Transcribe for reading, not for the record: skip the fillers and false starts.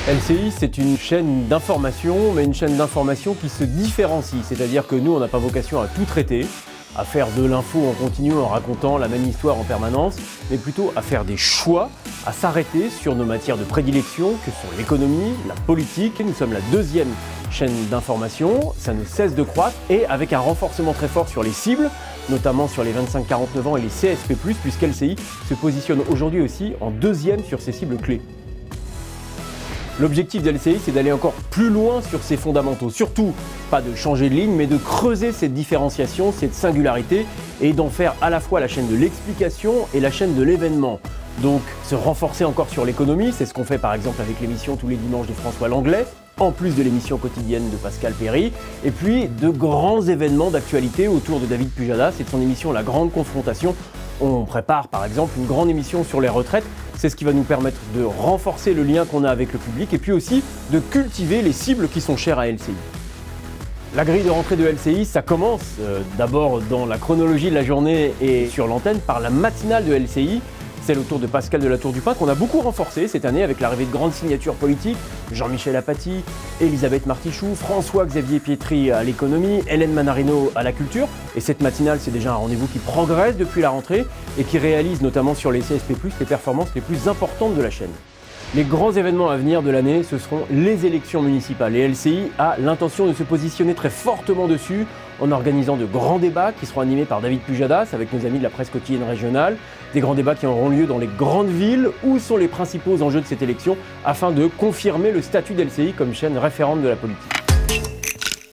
LCI, c'est une chaîne d'information, mais une chaîne d'information qui se différencie. C'est-à-dire que nous, on n'a pas vocation à tout traiter, à faire de l'info en continu en racontant la même histoire en permanence, mais plutôt à faire des choix, à s'arrêter sur nos matières de prédilection, que sont l'économie, la politique. Nous sommes la deuxième chaîne d'information, ça ne cesse de croître, et avec un renforcement très fort sur les cibles, notamment sur les 25-49 ans et les CSP+, puisqu'LCI se positionne aujourd'hui aussi en deuxième sur ces cibles clés. L'objectif de LCI, c'est d'aller encore plus loin sur ses fondamentaux. Surtout, pas de changer de ligne, mais de creuser cette différenciation, cette singularité, et d'en faire à la fois la chaîne de l'explication et la chaîne de l'événement. Donc, se renforcer encore sur l'économie, c'est ce qu'on fait par exemple avec l'émission Tous les dimanches de François Langlais, en plus de l'émission quotidienne de Pascal Perry, et puis de grands événements d'actualité autour de David Pujadas et de son émission La Grande Confrontation. On prépare par exemple une grande émission sur les retraites. C'est ce qui va nous permettre de renforcer le lien qu'on a avec le public et puis aussi de cultiver les cibles qui sont chères à LCI. La grille de rentrée de LCI, ça commence d'abord dans la chronologie de la journée et sur l'antenne par la matinale de LCI, celle autour de Pascal de la Tour du Pin qu'on a beaucoup renforcée cette année avec l'arrivée de grandes signatures politiques, Jean-Michel Apathy, Elisabeth Martichoux, François-Xavier Pietri à l'économie, Hélène Manarino à la culture. Et cette matinale, c'est déjà un rendez-vous qui progresse depuis la rentrée et qui réalise notamment sur les CSP+, les performances les plus importantes de la chaîne. Les grands événements à venir de l'année, ce seront les élections municipales. Et LCI a l'intention de se positionner très fortement dessus en organisant de grands débats qui seront animés par David Pujadas avec nos amis de la presse quotidienne régionale. Des grands débats qui auront lieu dans les grandes villes où sont les principaux enjeux de cette élection afin de confirmer le statut d'LCI comme chaîne référente de la politique.